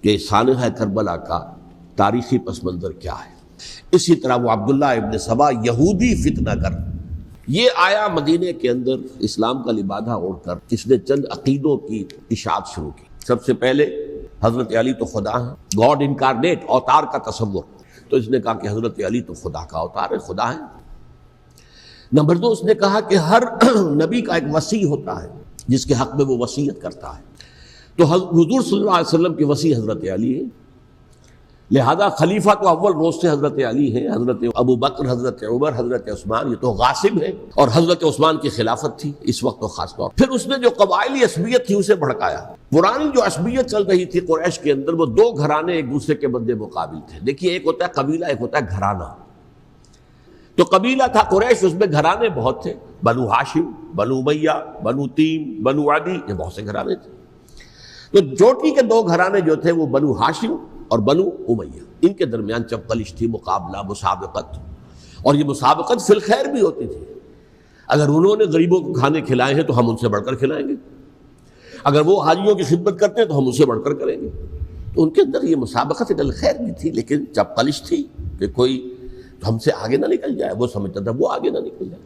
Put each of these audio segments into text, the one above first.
کہ سانحہ کربلا کا تاریخی پس منظر کیا ہے۔ اسی طرح وہ عبداللہ ابن سبا یہودی فتنہ گر، یہ آیا مدینے کے اندر اسلام کا لبادہ اوڑھ کر، اس نے چند عقیدوں کی اشاعت شروع کی۔ سب سے پہلے حضرت علی تو خدا ہیں، گاڈ انکارنیٹ، اوتار کا تصور، تو اس نے کہا کہ حضرت علی تو خدا کا اوتار ہے، خدا ہے۔ نمبر 2، اس نے کہا کہ ہر نبی کا ایک وصی ہوتا ہے جس کے حق میں وہ وصیت کرتا ہے، تو حضور صلی اللہ علیہ وسلم کے وصی حضرت علی ہے، لہذا خلیفہ تو اول روز سے حضرت علی ہے، حضرت ابو بکر، حضرت عمر، حضرت عثمان، یہ تو غاصب ہے، اور حضرت عثمان کی خلافت تھی اس وقت تو خاص طور۔ پھر اس نے جو قبائلی عصبیت تھی اسے بھڑکایا۔ پرانی جو عصبیت چل رہی تھی قریش کے اندر، وہ دو گھرانے ایک دوسرے کے بدے مقابل تھے۔ دیکھیے، ایک ہوتا ہے قبیلہ، ایک ہوتا ہے گھرانہ۔ تو قبیلہ تھا قریش، اس میں گھرانے بہت تھے، بنو ہاشم، بنو امیہ، بنو تیم، بنو عدی، یہ بہت سے گھرانے تھے۔ تو چوٹی کے دو گھرانے جو تھے وہ بنو ہاشم اور بنو امیہ، ان کے درمیان چپقلش تھی، مقابلہ، مسابقت، اور یہ مسابقت فی الخیر بھی ہوتی تھی۔ اگر انہوں نے غریبوں کو کھانے کھلائے ہیں تو ہم ان سے بڑھ کر کھلائیں گے، اگر وہ حاجیوں کی خدمت کرتے ہیں تو ہم ان سے بڑھ کر کریں گے۔ تو ان کے اندر یہ مسابقت فی الخیر بھی تھی، لیکن چپقلش تھی کہ کوئی ہم سے آگے نہ نکل جائے، وہ سمجھتا تھا وہ آگے نہ نکل جائے۔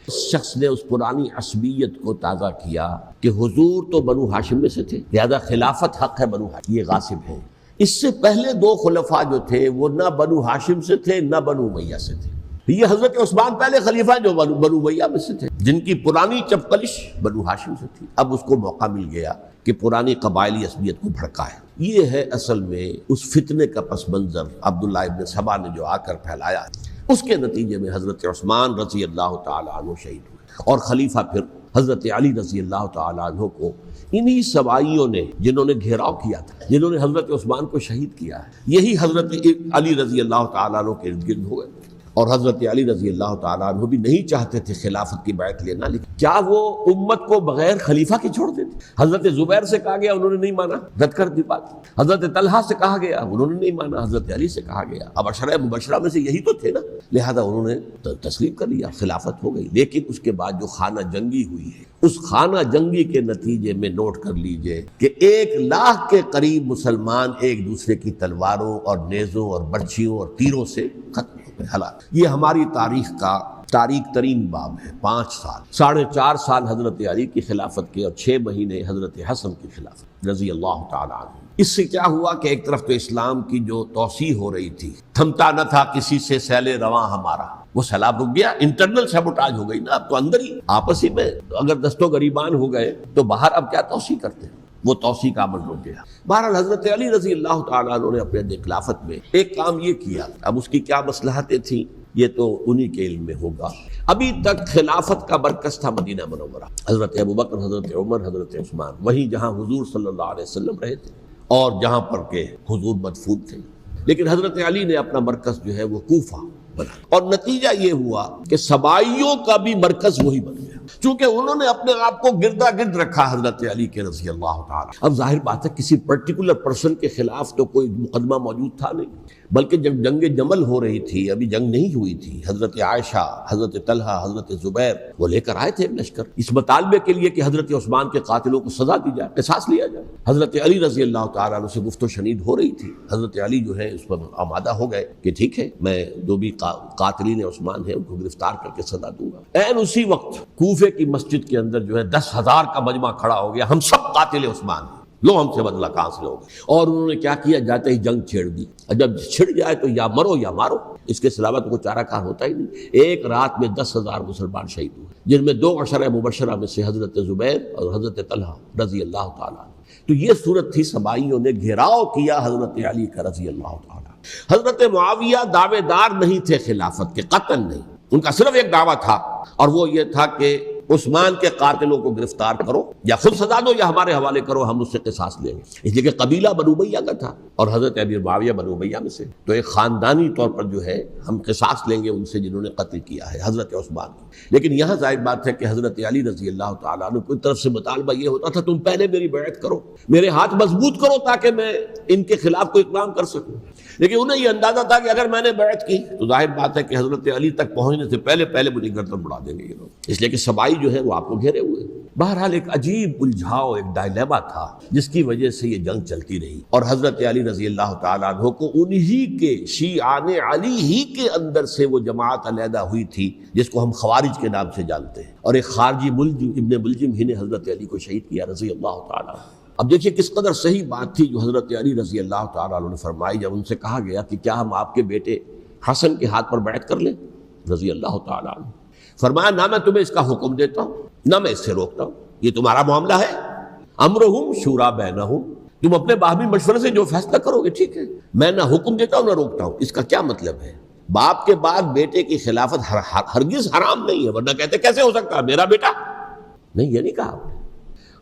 اس شخص نے اس پرانی عصبیت کو تازہ کیا کہ حضور تو بنو ہاشم میں سے تھے، لہذا خلافت حق ہے بنو ہاشم، یہ غاصب ہے۔ اس سے پہلے دو خلفاء جو تھے وہ نہ بنو ہاشم سے تھے نہ بنو امیہ سے تھے۔ یہ حضرت عثمان پہلے خلیفہ جو بنو امیہ میں سے تھے، جن کی پرانی چپقلش بنو ہاشم سے تھی۔ اب اس کو موقع مل گیا کہ پرانی قبائلی عصبیت کو بھڑکائے۔ یہ ہے اصل میں اس فتنے کا پس منظر عبداللہ ابن سبا نے جو آ کر پھیلایا، اس کے نتیجے میں حضرت عثمان رضی اللہ تعالیٰ عنہ شہید ہوئے، اور خلیفہ پھر حضرت علی رضی اللہ تعالیٰ عنہ کو انہی سوائیوں نے، جنہوں نے گھیراؤ کیا تھا، جنہوں نے حضرت عثمان کو شہید کیا ہے، یہی حضرت علی رضی اللہ تعالیٰ عنہ کے ارد گرد ہوئے۔ اور حضرت علی رضی اللہ تعالیٰ عنہ بھی نہیں چاہتے تھے خلافت کی بیعت لینا، لیکن کیا وہ امت کو بغیر خلیفہ کے چھوڑ دیتے؟ حضرت زبیر سے کہا گیا، انہوں نے نہیں مانا، رد کر دی بات۔ حضرت طلحہ سے کہا گیا، انہوں نے نہیں مانا، حضرت علی سے کہا گیا، اب عشرہ مبشرہ میں سے یہی تو تھے نا، لہذا انہوں نے تسلیم کر لیا، خلافت ہو گئی۔ لیکن اس کے بعد جو خانہ جنگی ہوئی ہے، اس خانہ جنگی کے نتیجے میں نوٹ کر لیجئے کہ 1,00,000 کے قریب مسلمان ایک دوسرے کی تلواروں اور نیزوں اور برچھیوں اور تیروں سے ختم ہو گئے، ہلاک۔ یہ ہماری تاریخ کا تاریک ترین باب ہے۔ 5 سال، 4.5 سال حضرت علی کی خلافت کے، اور 6 مہینے حضرت حسن کی خلافت رضی اللہ تعالیٰ عنہ۔ اس سے کیا ہوا کہ ایک طرف تو اسلام کی جو توسیع ہو رہی تھی، تھمتا نہ تھا کسی سے سیل رواں ہمارا، وہ سیلاب رک گیا، انٹرنل سیبوٹاج ہو گئی نا، اب تو اندر ہی آپس ہی میں اگر دستوں گریبان ہو گئے تو باہر اب کیا توسیع کرتے ہیں، وہ توسیع کا عمل رک گیا۔ بہرحال حضرت علی رضی اللہ تعالیٰ عنہ نے اپنے خلافت میں ایک کام یہ کیا، اب اس کی کیا مصلحتیں تھیں یہ تو انہی کے علم میں ہوگا۔ ابھی تک خلافت کا مرکز تھا مدینہ منورہ، حضرت ابوبکر، حضرت عمر، حضرت عثمان، وہیں جہاں حضور صلی اللہ علیہ وسلم رہے تھے اور جہاں پر کہ حضور مدفون تھے۔ لیکن حضرت علی نے اپنا مرکز جو ہے وہ کوفہ بنا، اور نتیجہ یہ ہوا کہ سبائیوں کا بھی مرکز وہی بن گیا، چونکہ انہوں نے اپنے آپ کو گردا گرد رکھا حضرت علی کے رضی اللہ تعالیٰ۔ اب ظاہر بات ہے کسی پرٹیکولر پرسن کے خلاف تو کوئی مقدمہ موجود تھا نہیں، بلکہ جب جنگ جمل ہو رہی تھی، ابھی جنگ نہیں ہوئی تھی، حضرت عائشہ، حضرت طلحہ، حضرت زبیر وہ لے کر آئے تھے ایک لشکر، اس مطالبے کے لیے کہ حضرت عثمان کے قاتلوں کو سزا دی جائے، قصاص لیا جائے۔ حضرت علی رضی اللہ تعالیٰ عنہ سے گفت و شنید ہو رہی تھی، حضرت علی جو ہے اس پر آمادہ ہو گئے کہ ٹھیک ہے، میں جو بھی قاتلین عثمان ہیں ان کو گرفتار کر کے سزا دوں گا۔ عین اسی وقت کوفے کی مسجد کے اندر جو ہے 10,000 کا مجمع کھڑا ہو گیا، ہم سب قاتل عثمان ہیں، لو ہم سے بدلہ کہاں سے لوگے؟ اور انہوں نے کیا کیا، جاتے ہی جنگ چھیڑ دی، اور جب چھڑ جائے تو یا مرو یا مارو، اس کے علاوہ تو کوئی چارہ کار ہوتا ہی نہیں۔ ایک رات میں 10,000 مسلمان شہید ہوئے، جن میں 2 عشرہ مبشرہ میں سے حضرت زبیر اور حضرت طلحہ رضی اللہ تعالیٰ۔ تو یہ صورت تھی، سبائیوں نے گھیراؤ کیا حضرت علی کا رضی اللہ تعالیٰ۔ حضرت معاویہ دعوے دار نہیں تھے خلافت کے، قطعاً نہیں، ان کا صرف ایک دعویٰ تھا، اور وہ یہ تھا کہ عثمان کے قاتلوں کو گرفتار کرو، یا خود سزا دو یا ہمارے حوالے کرو، ہم اس سے قصاص لیں گے۔ اس لیے کہ قبیلہ بنو امیہ کا تھا، اور حضرت ابی معاویہ بنو امیہ میں سے، تو ایک خاندانی طور پر جو ہے ہم قصاص لیں گے ان سے جنہوں نے قتل کیا ہے حضرت عثمان کو۔ لیکن یہاں ظاہر بات ہے کہ حضرت علی رضی اللہ تعالیٰ عنہ کی طرف سے مطالبہ یہ ہوتا تھا تم پہلے میری بیعت کرو، میرے ہاتھ مضبوط کرو تاکہ میں ان کے خلاف کوئی اقدام کر سکوں۔ لیکن انہیں یہ اندازہ تھا کہ اگر میں نے بیعت کی تو ظاہر بات ہے کہ حضرت علی تک پہنچنے سے پہلے مجھے گردن اڑا دیں گے یہ لوگ، اس لیے کہ سبائی جو ہے وہ آپ کو گھیرے ہوئے۔ بہرحال ایک عجیب الجھاؤ، ایک ڈائلیما تھا جس کی وجہ سے یہ جنگ چلتی رہی، اور حضرت علی رضی اللہ تعالیٰ عنہ کو انہی کے شیعان علی ہی کے اندر سے وہ جماعت علیحدہ ہوئی تھی جس کو ہم خوارج کے نام سے جانتے ہیں، اور ایک خارجی ملجم ابن ملجم ہی نے حضرت علی کو شہید کیا رضی اللہ تعالیٰ عنہ۔ اب دیکھیے کس قدر صحیح بات تھی جو حضرت علی رضی اللہ تعالیٰ عنہ نے فرمائی جب ان سے کہا گیا کہ کیا ہم آپ کے بیٹے حسن کے ہاتھ پر بیعت کر لیں رضی اللہ تعالیٰ عنہ۔ فرمایا نہ میں تمہیں اس کا حکم دیتا ہوں نہ میں اس سے روکتا ہوں، یہ تمہارا معاملہ ہے، امرہم شورا بینہم، تم اپنے باہمی مشورے سے جو فیصلہ کرو گے ٹھیک ہے، میں نہ حکم دیتا ہوں نہ روکتا ہوں۔ اس کا کیا مطلب ہے؟ باپ کے بعد بیٹے کی خلافت ہرگز حرام نہیں ہے، ورنہ کہتے کیسے ہو سکتا ہے میرا بیٹا؟ نہیں، یہ نہیں کہا آپ نے۔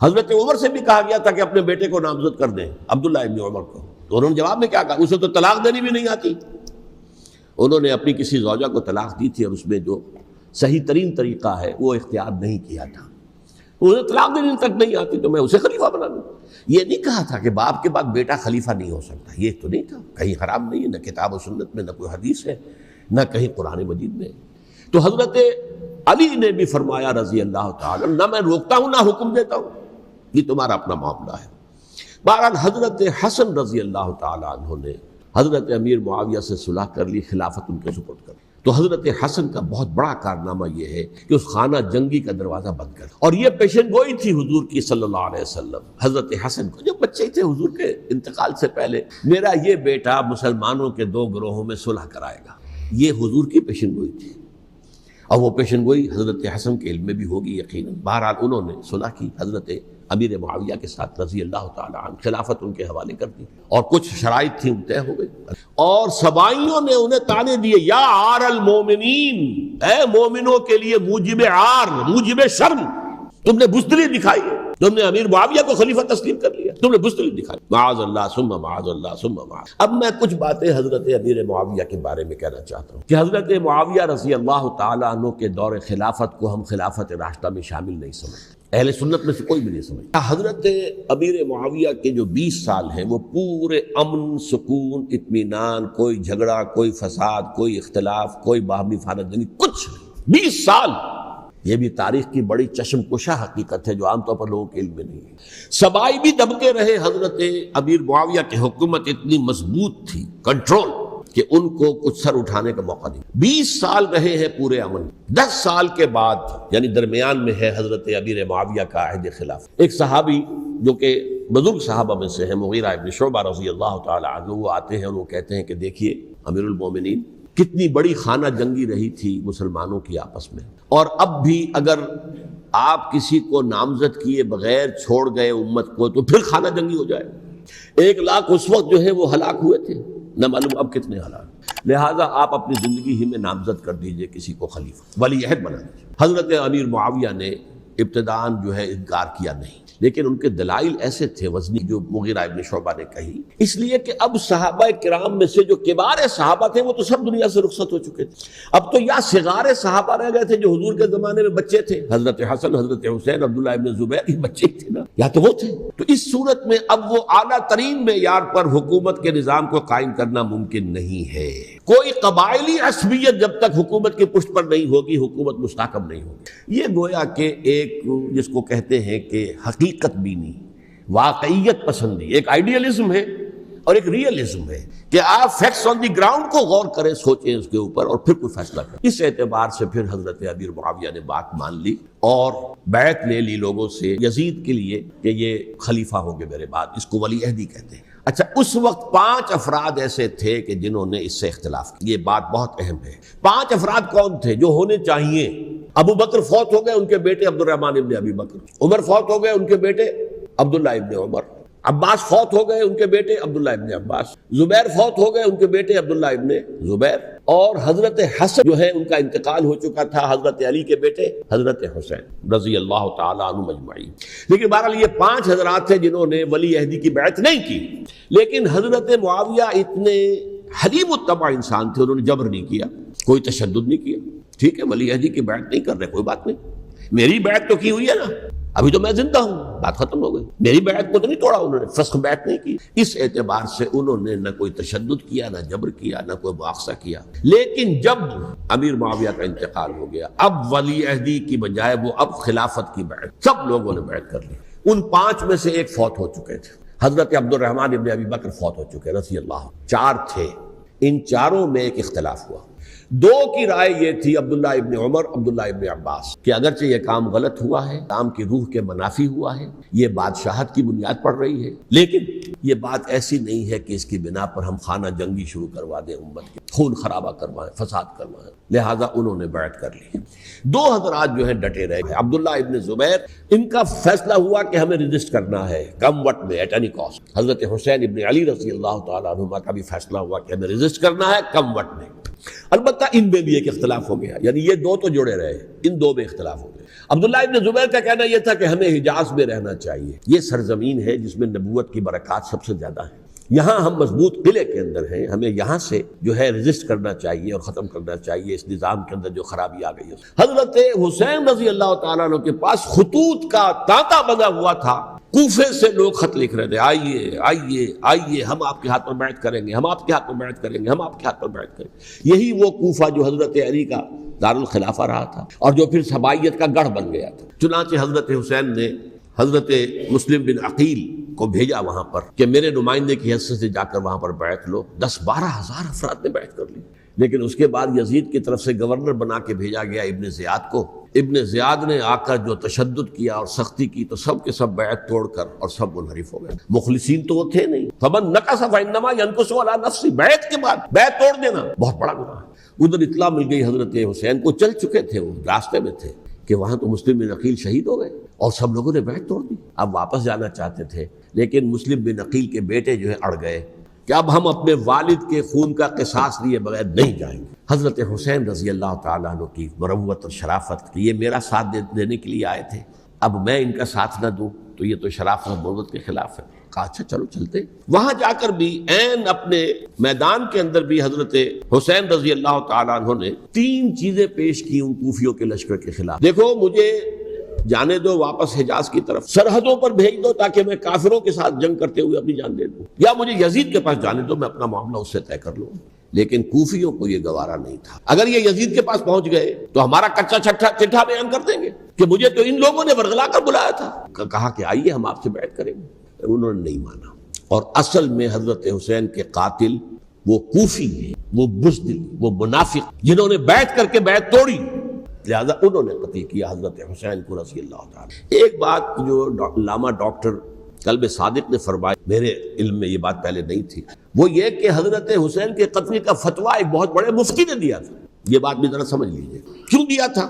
حضرت عمر سے بھی کہا گیا تھا کہ اپنے بیٹے کو نامزد کر دیں، عبداللہ ابن عمر کو، تو انہوں نے جواب میں کیا کہا؟ اسے تو طلاق دینی بھی نہیں آتی۔ انہوں نے اپنی کسی زوجہ کو طلاق دی تھی اور اس میں جو صحیح ترین طریقہ ہے وہ اختیار نہیں کیا تھا، انہیں طلاق دینی تک نہیں آتی تو میں اسے خلیفہ بنا دوں۔ یہ نہیں کہا تھا کہ باپ کے بعد بیٹا خلیفہ نہیں ہو سکتا، یہ تو نہیں تھا، کہیں حرام نہیں ہے، نہ کتاب و سنت میں، نہ کوئی حدیث ہے، نہ کہیں قرآن مجید میں۔ تو حضرت علی نے بھی فرمایا رضی اللہ تعالیٰ نہ میں روکتا ہوں نہ حکم دیتا ہوں، یہ تمہارا اپنا معاملہ ہے۔ بہرحال حضرت حسن رضی اللہ تعالیٰ عنہ نے حضرت امیر معاویہ سے صلح کر لی، خلافت ان کے سپرد کر لی۔ تو حضرت حسن کا بہت بڑا کارنامہ یہ ہے کہ اس خانہ جنگی کا دروازہ بند کر، اور یہ پیشن گوئی تھی حضور کی صلی اللہ علیہ وسلم حضرت حسن کو جب بچے تھے حضور کے انتقال سے پہلے، میرا یہ بیٹا مسلمانوں کے دو گروہوں میں صلح کرائے گا، یہ حضور کی پیشن گوئی تھی، اور وہ پیشن گوئی حضرت حسن کے علم میں بھی ہوگی یقیناً۔ بہرحال انہوں نے صلح کی حضرت امیر معاویہ کے ساتھ رضی اللہ تعالیٰ عنہ، خلافت ان کے حوالے کر دی، اور کچھ شرائط تھیں طے ہو گئی، اور سبائیوں نے انہیں تانے دیے، یا عار المومنین، اے مومنوں کے لیے موجب عار، موجب شرم، تم نے بزدلی دکھائی، تم نے امیر معاویہ کو خلیفہ تسلیم کر لیا، تم نے بزدلی دکھائی، معاذ اللہ ثم معاذ اللہ ثم معاذ۔ اب میں کچھ باتیں حضرت امیر معاویہ کے بارے میں کہنا چاہتا ہوں کہ حضرت معاویہ رضی اللہ تعالیٰ عنہ کے دور خلافت کو ہم خلافت راشدہ میں شامل نہیں سمجھتے، اہل سنت میں سے کوئی بھی نہیں سمجھتا۔ حضرت امیر معاویہ کے جو 20 سال ہیں وہ پورے امن، سکون، اطمینان، کوئی جھگڑا، کوئی فساد، کوئی اختلاف، کوئی باہمی فانت جنگی، کچھ نہیں، 20 سال۔ یہ بھی تاریخ کی بڑی چشم کشا حقیقت ہے جو عام طور پر لوگوں کے علم میں نہیں ہے۔ سبائی بھی دبکے رہے، حضرت امیر معاویہ کی حکومت اتنی مضبوط تھی، کنٹرول، کہ ان کو کچھ سر اٹھانے کا موقع نہیں۔ 20 سال رہے ہیں پورے امن۔ 10 سال کے بعد یعنی درمیان میں ہے حضرت امیر معاویہ کا عہد خلافت۔ ایک صحابی جو کہ بزرگ صحابہ میں سے ہیں، مغیرہ ابن شعبہ رضی اللہ تعالی عنہ، وہ آتے ہیں اور وہ کہتے ہیں کہ دیکھیے امیر المومنین، کتنی بڑی خانہ جنگی رہی تھی مسلمانوں کی آپس میں، اور اب بھی اگر آپ کسی کو نامزد کیے بغیر چھوڑ گئے امت کو تو پھر خانہ جنگی ہو جائے۔ 1 لاکھ اس وقت جو ہے وہ ہلاک ہوئے تھے، نہ معلوم اب کتنے ہلاک۔ لہٰذا آپ اپنی زندگی ہی میں نامزد کر دیجئے کسی کو خلیفہ، ولی عہد بنا دیجئے۔ حضرت امیر معاویہ نے ابتداءً جو ہے انکار کیا نہیں، لیکن ان کے دلائل ایسے تھے وزنی جو مغیرہ ابن شعبہ نے کہی، اس لیے کہ اب صحابہ کرام میں سے جو کبار صحابہ تھے وہ تو سب دنیا سے رخصت ہو چکے تھے، اب تو یا صغار صحابہ رہ گئے تھے جو حضور کے زمانے میں بچے تھے، حضرت حسن، حضرت حسین، عبداللہ ابن زبیر، یہ بچے تھے نا، یا تو وہ تھے۔ تو اس صورت میں اب وہ اعلیٰ ترین معیار پر حکومت کے نظام کو قائم کرنا ممکن نہیں ہے۔ کوئی قبائلی عصبیت جب تک حکومت کی پشت پر نہیں ہوگی، حکومت مستحکم نہیں ہوگی۔ یہ گویا کہ ایک جس کو کہتے ہیں کہ حقیقت بینی، واقعیت پسندی، ایک آئیڈیلزم ہے اور ایک ریئلزم ہے کہ آپ فیکٹس آن دی گراؤنڈ کو غور کریں، سوچیں اس کے اوپر اور پھر کوئی فیصلہ کریں۔ اس اعتبار سے پھر حضرت امیر معاویہ نے بات مان لی اور بیعت لے لی لوگوں سے یزید کے لیے کہ یہ خلیفہ ہوں گے میرے بعد، اس کو ولی عہدی کہتے ہیں۔ اچھا، اس وقت 5 افراد ایسے تھے کہ جنہوں نے اس سے اختلاف کیا، یہ بات بہت اہم ہے۔ 5 افراد کون تھے جو ہونے چاہیے؟ ابو بکر فوت ہو گئے، ان کے بیٹے عبد الرحمن ابن ابی بکر، عمر فوت ہو گئے، ان کے بیٹے عبداللہ ابن عمر، عباس فوت ہو گئے، ان کے بیٹے عبداللہ ابن عباس، زبیر فوت ہو گئے، ان کے بیٹے عبداللہ ابن زبیر، اور حضرت حسن جو ہے ان کا انتقال ہو چکا تھا، حضرت علی کے بیٹے حضرت حسین رضی اللہ تعالیٰ عنہ مجمعین۔ لیکن بہرحال یہ 5 حضرات تھے جنہوں نے ولی عہدی کی بیعت نہیں کی، لیکن حضرت معاویہ اتنے حلیم الطبع انسان تھے، انہوں نے جبر نہیں کیا، کوئی تشدد نہیں کیا۔ ٹھیک ہے، ولی عہدی کی بیعت نہیں کر رہے، کوئی بات نہیں، میری بیعت تو کی ہوئی ہے نا، ابھی تو میں زندہ ہوں، بات ختم ہو گئی، میری بیعت کو تو نہیں توڑا انہوں نے، فسخ بیعت نہیں کی۔ اس اعتبار سے انہوں نے نہ کوئی تشدد کیا، نہ جبر کیا، نہ کوئی مواخذہ کیا۔ لیکن جب امیر معاویہ کا انتقال ہو گیا، اب ولی عہدی کی بجائے وہ اب خلافت کی بیعت، سب لوگوں نے بیعت کر لی۔ ان 5 میں سے ایک فوت ہو چکے تھے، حضرت عبد الرحمن ابن ابی بکر فوت ہو چکے رضی اللہ عنہ، 4 تھے، ان 4 میں ایک اختلاف ہوا۔ 2 کی رائے یہ تھی، عبداللہ ابن عمر، عبداللہ ابن عباس، کہ اگرچہ یہ کام غلط ہوا ہے، کام کی روح کے منافی ہوا ہے، یہ بادشاہت کی بنیاد پڑ رہی ہے، لیکن یہ بات ایسی نہیں ہے کہ اس کی بنا پر ہم خانہ جنگی شروع کروا دیں، امت کے خون خرابہ کروائیں، فساد کروائیں، لہٰذا انہوں نے بیعت کر لی۔ 2 حضرات جو ہیں ڈٹے رہے، عبداللہ ابن زبیر، ان کا فیصلہ ہوا کہ ہمیں رجسٹ کرنا ہے کم وقت میں، ایٹ اینی کاسٹ۔ حضرت حسین ابن علی رضی اللہ تعالیٰ عنہما کا بھی فیصلہ ہوا کہ ہمیں رجسٹ کرنا ہے کم وقت میں۔ البتہ ان میں بھی ایک اختلاف ہو گیا، یعنی یہ 2 تو جڑے رہے، ان 2 میں اختلاف ہو گیا۔ عبداللہ ابن زبیر کا کہنا یہ تھا کہ ہمیں حجاز میں رہنا چاہیے، یہ سرزمین ہے جس میں نبوت کی برکات سب سے زیادہ ہیں، یہاں ہم مضبوط قلعے کے اندر ہیں، ہمیں یہاں سے جو ہے رجسٹ کرنا چاہیے اور ختم کرنا چاہیے اس نظام کے اندر جو خرابی آ گئی ہے۔ حضرت حسین رضی اللہ تعالیٰ عنہ کے پاس خطوط کا تانتا بنا ہوا تھا، کوفے سے لوگ خط لکھ رہے تھے، آئیے آئیے آئیے، ہم آپ کے ہاتھ پر بیعت کریں گے، ہم آپ کے ہاتھ پر بیعت کریں گے، ہم آپ کے ہاتھ پر بیعت کریں گے۔ یہی وہ کوفہ جو حضرت علی کا دارالخلافہ رہا تھا اور جو پھر سبائیت کا گڑھ بن گیا تھا۔ چنانچہ حضرت حسین نے حضرت مسلم بن عقیل کو بھیجا وہاں پر کہ میرے نمائندے کی حیثیت سے جا کر وہاں پر بیعت لو۔ 10-12 ہزار افراد نے بیعت کر لی، لیکن اس کے بعد یزید کی طرف سے گورنر بنا کے بھیجا گیا ابن زیاد کو۔ ابن زیاد نے آ کر جو تشدد کیا اور سختی کی تو سب کے سب بیعت توڑ کر اور سب منحرف ہو گئے۔ مخلصین تو وہ تھے نہیں، فمن نقص فانما ينقص على نفسه، بیعت کے بعد بیعت توڑ دینا بہت بڑا گناہ ہے۔ ادھر اطلاع مل گئی حضرت حسین کو، چل چکے تھے، وہ راستے میں تھے کہ وہاں تو مسلم بن عقیل شہید ہو گئے اور سب لوگوں نے بیعت توڑ دی۔ اب واپس جانا چاہتے تھے، لیکن مسلم بن عقیل کے بیٹے جو ہے اڑ گئے کہ اب ہم اپنے والد کے خون کا قصاص لیے بغیر نہیں جائیں گے۔ حضرت حسین رضی اللہ تعالیٰ عنہ کی مروت اور شرافت، یہ میرا ساتھ دینے کے لیے آئے تھے، اب میں ان کا ساتھ نہ دوں تو یہ تو شرافت اور مروت کے خلاف ہے۔ کہا اچھا چلو چلتے۔ وہاں جا کر بھی عین اپنے میدان کے اندر بھی حضرت حسین رضی اللہ تعالیٰ عنہ نے 3 چیزیں پیش کی ان کوفیوں کے لشکر کے خلاف۔ دیکھو مجھے جانے دو واپس حجاز کی طرف، سرحدوں پر بھیج دو تاکہ میں کافروں کے ساتھ جنگ کرتے ہوئے اپنی جان دے دوں، یا مجھے یزید کے پاس جانے دو، میں اپنا معاملہ اس سے طے کر لوں۔ لیکن کوفیوں کو یہ گوارا نہیں تھا۔ اگر یہ یزید کے پاس پہنچ گئے تو ہمارا کچا چٹھا بیان کر دیں گے کہ مجھے تو ان لوگوں نے ورغلا کر بلایا تھا، کہا کہ آئیے ہم آپ سے بیعت کریں گے۔ انہوں نے نہیں مانا، اور اصل میں حضرت حسین کے قاتل وہ کوفی ہیں، وہ بزدل، وہ منافق جنہوں نے بیعت کر کے بیعت توڑی، لہذا انہوں نے قتل کیا حضرت حسین کو رضی اللہ تعالی۔ ایک بات جو علامہ ڈاکٹر قلب صادق نے فرمائی، میرے علم میں یہ بات پہلے نہیں تھی، وہ یہ کہ حضرت حسین کے قتل کا فتویٰ ایک بہت بڑے مفتی نے دیا تھا۔ یہ بات بھی ذرا سمجھ لیجیے، کیوں دیا تھا؟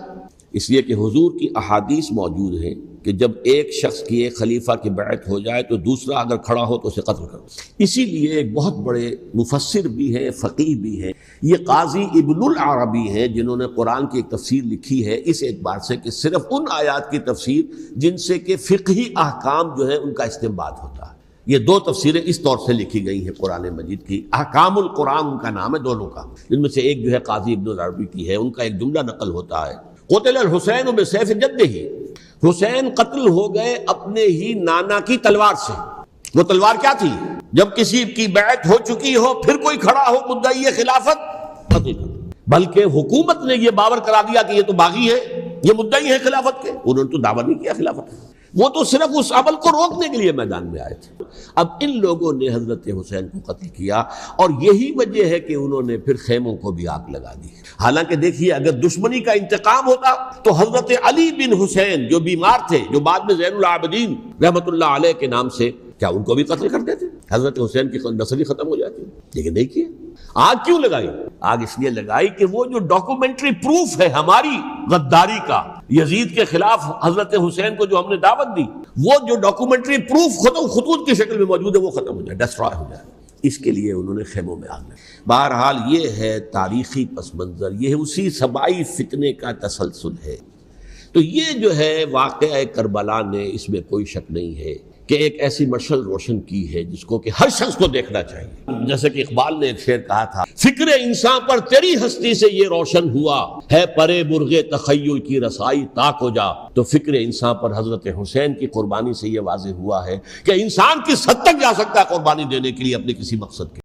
اس لیے کہ حضور کی احادیث موجود ہیں کہ جب ایک شخص کی ایک خلیفہ کی بیعت ہو جائے تو دوسرا اگر کھڑا ہو تو اسے قتل کرو۔ اسی لیے ایک بہت بڑے مفسر بھی ہیں، فقیہ بھی ہیں، یہ قاضی ابن العربی ہیں جنہوں نے قرآن کی ایک تفسیر لکھی ہے اس اعتبار سے کہ صرف ان آیات کی تفسیر جن سے کہ فقہی احکام جو ہے ان کا استنباط ہوتا ہے۔ یہ 2 تفسیریں اس طور سے لکھی گئی ہیں قرآن مجید کی، احکام القرآن ان کا نام ہے دونوں کا، جن میں سے ایک جو ہے قاضی ابن العربی کی ہے، ان کا ایک جملہ نقل ہوتا ہے، قتل الحسین بسیف جدہ، حسین قتل ہو گئے اپنے ہی نانا کی تلوار سے۔ وہ تلوار کیا تھی؟ جب کسی کی بیعت ہو چکی ہو پھر کوئی کھڑا ہو مدعی خلافت، قتل کر۔ بلکہ حکومت نے یہ باور کرا دیا کہ یہ تو باغی ہے، یہ مدعی ہے خلافت کے، انہوں نے تو دعویٰ نہیں کیا خلافت کا، وہ تو صرف اس عمل کو روکنے کے لیے میدان میں آئے تھے۔ اب ان لوگوں نے حضرت حسین کو قتل کیا اور یہی وجہ ہے کہ انہوں نے پھر خیموں کو بھی آگ لگا دی۔ حالانکہ دیکھیے اگر دشمنی کا انتقام ہوتا تو حضرت علی بن حسین جو بیمار تھے، جو بعد میں زین العابدین رحمۃ اللہ علیہ کے نام سے، کیا ان کو بھی قتل کر دیتے؟ حضرت حسین کی نسل ہی ختم ہو جاتی، لیکن نہیں کیا۔ آگ کیوں لگائی؟ آگ اس لیے لگائی کہ وہ جو ڈاکومنٹری پروف ہے ہماری غداری کا یزید کے خلاف حضرت حسین کو جو ہم نے دعوت دی، وہ جو ڈاکومنٹری پروف خطوط کی شکل میں موجود ہے وہ ختم ہو جائے، ڈسٹرائے ہو جائے۔ اس کے لیے انہوں نے خیموں میں آگ لگائی۔ بہرحال یہ ہے تاریخی پس منظر، یہ اسی سبائی فتنے کا تسلسل ہے۔ تو یہ جو ہے واقعہ کربلا نے، اس میں کوئی شک نہیں ہے کہ ایک ایسی مشعل روشن کی ہے جس کو کہ ہر شخص کو دیکھنا چاہیے. جیسے کہ اقبال نے ایک شعر کہا تھا، فکر انسان پر تیری ہستی سے یہ روشن ہوا ہے، پرے مرغ تخیل کی رسائی تاک ہو جا. تو فکر انسان پر حضرت حسین کی قربانی سے یہ واضح ہوا ہے کہ انسان کس حد تک جا سکتا ہے قربانی دینے کے لیے اپنے کسی مقصد کے